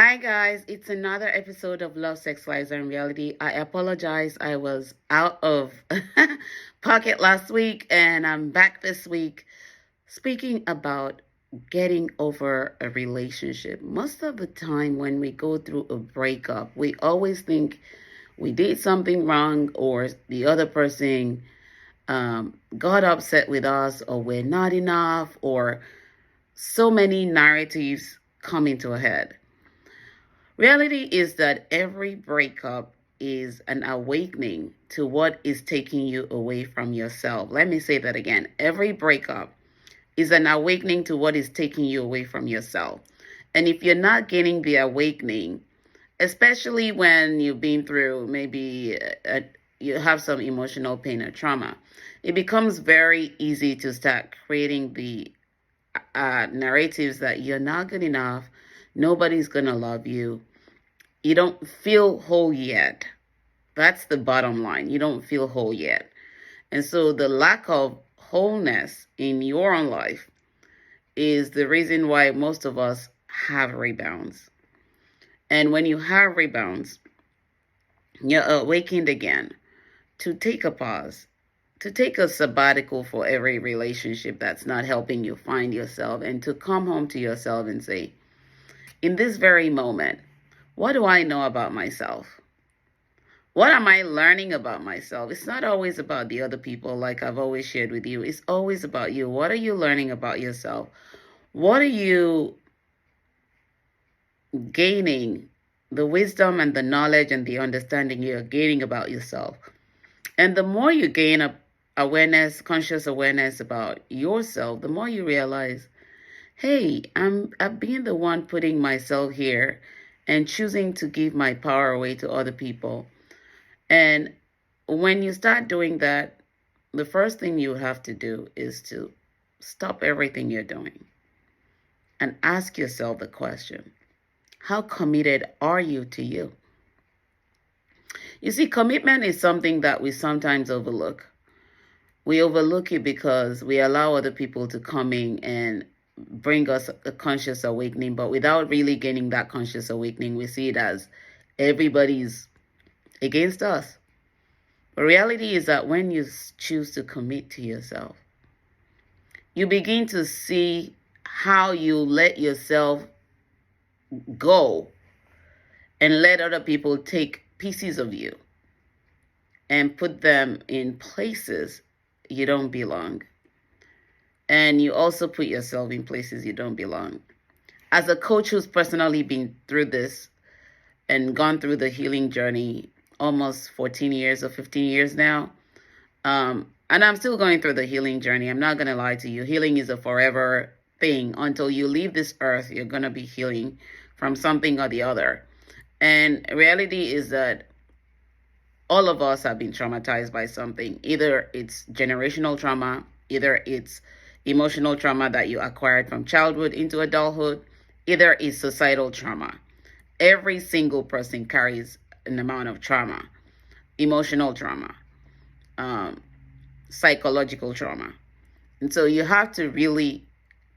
Hi guys, it's another episode of Love, Sex, Lies, and Reality. I apologize. I was out of pocket last week and I'm back this week speaking about getting over a relationship. Most of the time when we go through a breakup, we always think we did something wrong or the other person got upset with us or we're not enough or so many narratives come into a head. Reality is that every breakup is an awakening to what is taking you away from yourself. Let me say that again. Every breakup is an awakening to what is taking you away from yourself. And if you're not getting the awakening, especially when you've been through you have some emotional pain or trauma, it becomes very easy to start creating the narratives that you're not good enough, nobody's going to love you, you don't feel whole yet. That's the bottom line. You don't feel whole yet. And so the lack of wholeness in your own life is the reason why most of us have rebounds. And when you have rebounds, you're awakened again to take a pause, to take a sabbatical for every relationship that's not helping you find yourself, and to come home to yourself and say, in this very moment, what do I know about myself? What am I learning about myself? It's not always about the other people, like I've always shared with you. It's always about you. What are you learning about yourself? What are you gaining? The wisdom and the knowledge and the understanding you're gaining about yourself. And the more you gain awareness, conscious awareness about yourself, the more you realize, hey, I've been the one putting myself here and choosing to give my power away to other people. And when you start doing that, the first thing you have to do is to stop everything you're doing and ask yourself the question, how committed are you to you? You see, commitment is something that we sometimes overlook. We overlook it because we allow other people to come in and bring us a conscious awakening, but without really getting that conscious awakening, we see it as everybody's against us. The reality is that when you choose to commit to yourself, you begin to see how you let yourself go and let other people take pieces of you and put them in places you don't belong. And you also put yourself in places you don't belong. As a coach who's personally been through this and gone through the healing journey almost 14 years or 15 years now, and I'm still going through the healing journey. I'm not going to lie to you. Healing is a forever thing. Until you leave this earth, you're going to be healing from something or the other. And reality is that all of us have been traumatized by something. Either it's generational trauma, either it's emotional trauma that you acquired from childhood into adulthood, either it's societal trauma. Every single person carries an amount of trauma, emotional trauma, psychological trauma. And so you have to really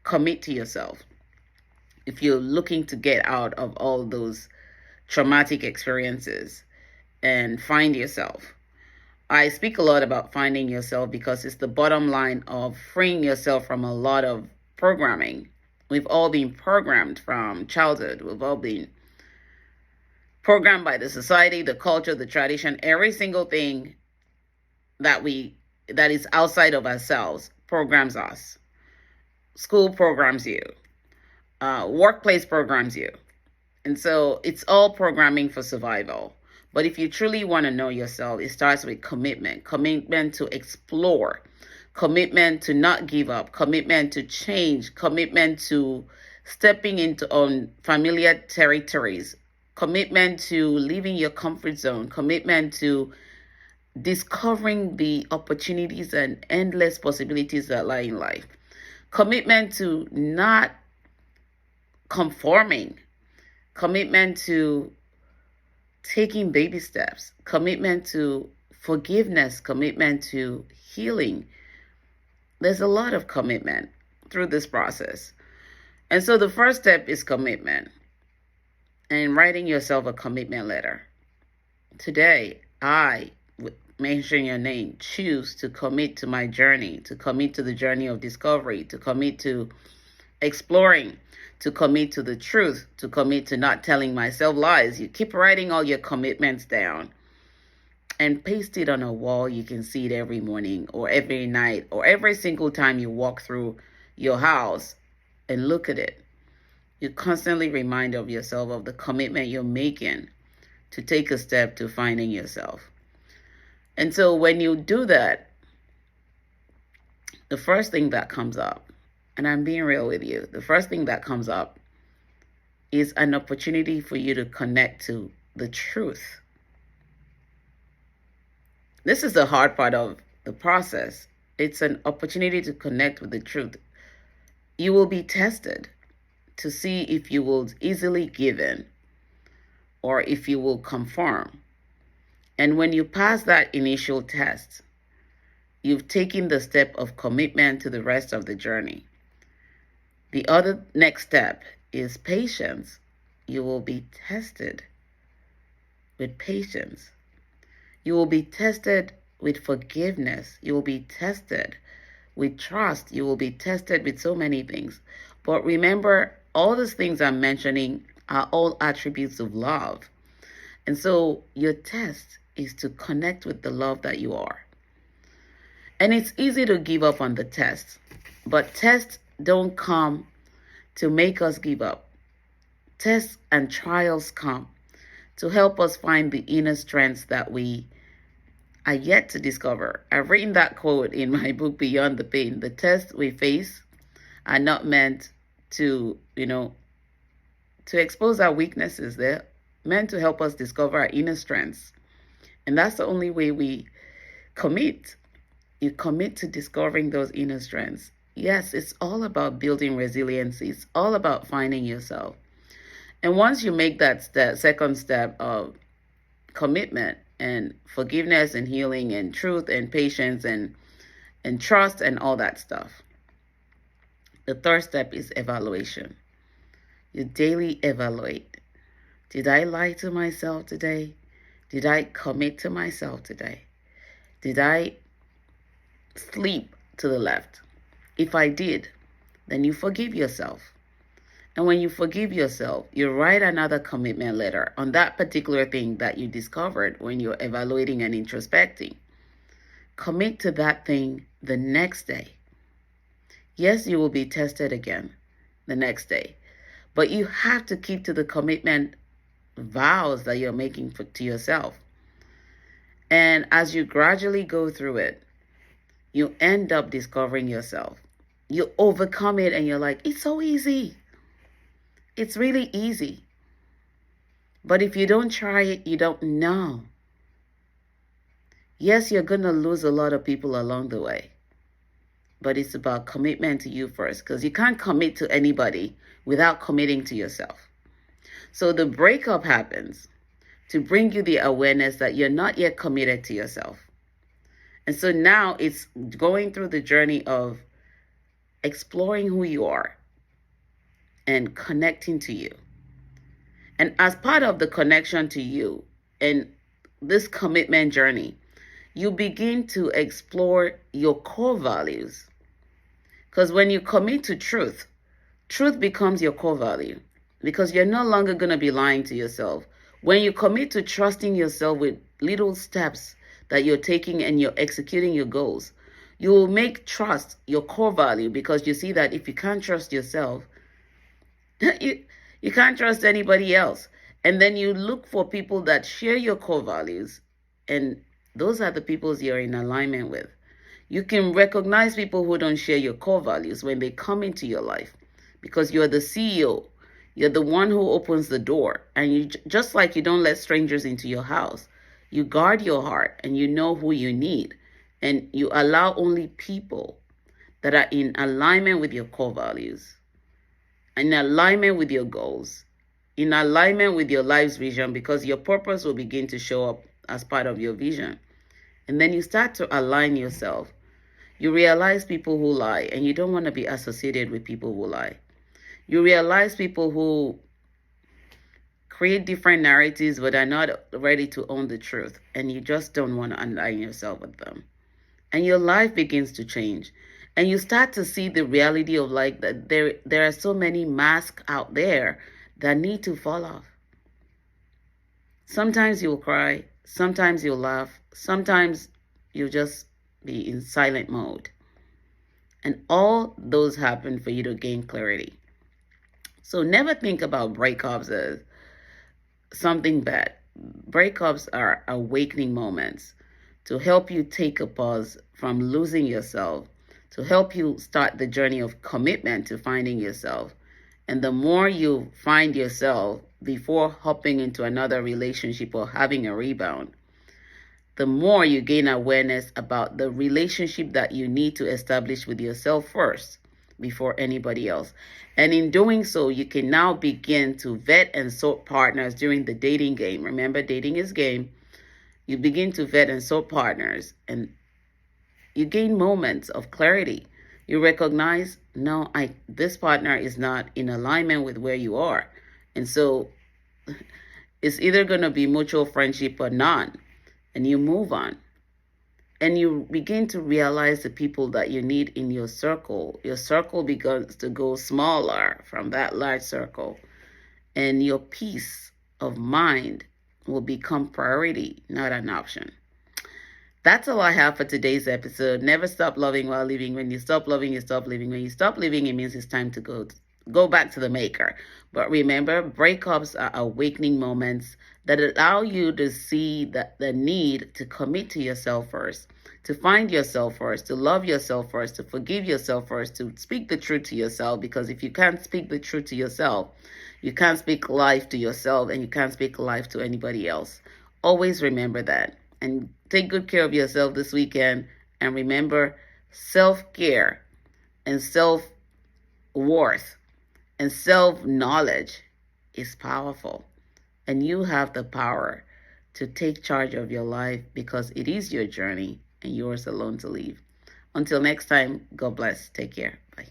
commit to yourself if you're looking to get out of all those traumatic experiences and find yourself. I speak a lot about finding yourself because it's the bottom line of freeing yourself from a lot of programming. We've all been programmed from childhood. We've all been programmed by the society, the culture, the tradition, every single thing that is outside of ourselves programs us. School programs you. Workplace programs you. And so it's all programming for survival. But if you truly want to know yourself, it starts with commitment. Commitment to explore. Commitment to not give up. Commitment to change. Commitment to stepping into unfamiliar territories. Commitment to leaving your comfort zone. Commitment to discovering the opportunities and endless possibilities that lie in life. Commitment to not conforming. Commitment to taking baby steps. Commitment to forgiveness. Commitment to healing. There's a lot of commitment through this process. And so the first step is commitment. and writing yourself a commitment letter. Today, I, mention your name, choose to commit to my journey, to commit to the journey of discovery, to commit to exploring, to commit to the truth, to commit to not telling myself lies. You keep writing all your commitments down and paste it on a wall. You can see it every morning or every night or every single time you walk through your house and look at it. You constantly remind of yourself of the commitment you're making to take a step to finding yourself. And so when you do that, the first thing that comes up, and I'm being real with you, the first thing that comes up is an opportunity for you to connect to the truth. This is the hard part of the process. It's an opportunity to connect with the truth. You will be tested to see if you will easily give in or if you will conform. And when you pass that initial test, you've taken the step of commitment to the rest of the journey. The other next step is patience. You will be tested with patience. You will be tested with forgiveness. You will be tested with trust. You will be tested with so many things. But remember, all these things I'm mentioning are all attributes of love. And so your test is to connect with the love that you are. And it's easy to give up on the test, but tests don't come to make us give up. Tests and trials come to help us find the inner strengths that we are yet to discover. I've written that quote in my book, Beyond the Pain. The tests we face are not meant to, to expose our weaknesses. They're meant to help us discover our inner strengths. And that's the only way we commit. You commit to discovering those inner strengths. Yes, it's all about building resiliency. It's all about finding yourself. And once you make that second step of commitment and forgiveness and healing and truth and patience and trust and all that stuff, the third step is evaluation. You daily evaluate. Did I lie to myself today? Did I commit to myself today? Did I sleep to the left? If I did, then you forgive yourself. And when you forgive yourself, you write another commitment letter on that particular thing that you discovered when you're evaluating and introspecting. Commit to that thing the next day. Yes, you will be tested again the next day, but you have to keep to the commitment vows that you're making to yourself. And as you gradually go through it, you end up discovering yourself. You overcome it and you're like, it's so easy. It's really easy. But if you don't try it, you don't know. Yes, you're going to lose a lot of people along the way. But it's about commitment to you first, because you can't commit to anybody without committing to yourself. So the breakup happens to bring you the awareness that you're not yet committed to yourself. And so now it's going through the journey of exploring who you are and connecting to you. And as part of the connection to you and this commitment journey, you begin to explore your core values. Because when you commit to truth, truth becomes your core value, because you're no longer going to be lying to yourself. When you commit to trusting yourself with little steps that you're taking and you're executing your goals, you will make trust your core value, because you see that if you can't trust yourself, you can't trust anybody else. And then you look for people that share your core values, and those are the people you're in alignment with. You can recognize people who don't share your core values when they come into your life, because you're the CEO. You're the one who opens the door. And you, just like you don't let strangers into your house, you guard your heart and you know who you need. And you allow only people that are in alignment with your core values, in alignment with your goals, in alignment with your life's vision, because your purpose will begin to show up as part of your vision. And then you start to align yourself. You realize people who lie, and you don't want to be associated with people who lie. You realize people who create different narratives, but are not ready to own the truth. And you just don't want to align yourself with them. And your life begins to change. And you start to see the reality of like that there are so many masks out there that need to fall off. Sometimes you'll cry, sometimes you'll laugh, sometimes you'll just be in silent mode. And all those happen for you to gain clarity. So never think about breakups as something bad. Breakups are awakening moments to help you take a pause from losing yourself, to help you start the journey of commitment to finding yourself. And the more you find yourself before hopping into another relationship or having a rebound, the more you gain awareness about the relationship that you need to establish with yourself first before anybody else. And in doing so, you can now begin to vet and sort partners during the dating game. Remember, dating is game. You begin to vet and sort partners, and you gain moments of clarity. You recognize, no, this partner is not in alignment with where you are. And so it's either going to be mutual friendship or none. And you move on. And you begin to realize the people that you need in your circle. Your circle begins to go smaller from that large circle. And your peace of mind will become priority, not an option. That's all I have for today's episode. Never stop loving while living. When you stop loving, you stop living. When you stop living, it means it's time to go back to the maker. But remember, breakups are awakening moments that allow you to see the need to commit to yourself first, to find yourself first, to love yourself first, to forgive yourself first, to speak the truth to yourself. Because if you can't speak the truth to yourself, you can't speak life to yourself, and you can't speak life to anybody else. Always remember that. And take good care of yourself this weekend. And remember, self-care and self-worth and self-knowledge is powerful. And you have the power to take charge of your life because it is your journey and yours alone to leave. Until next time, God bless. Take care. Bye.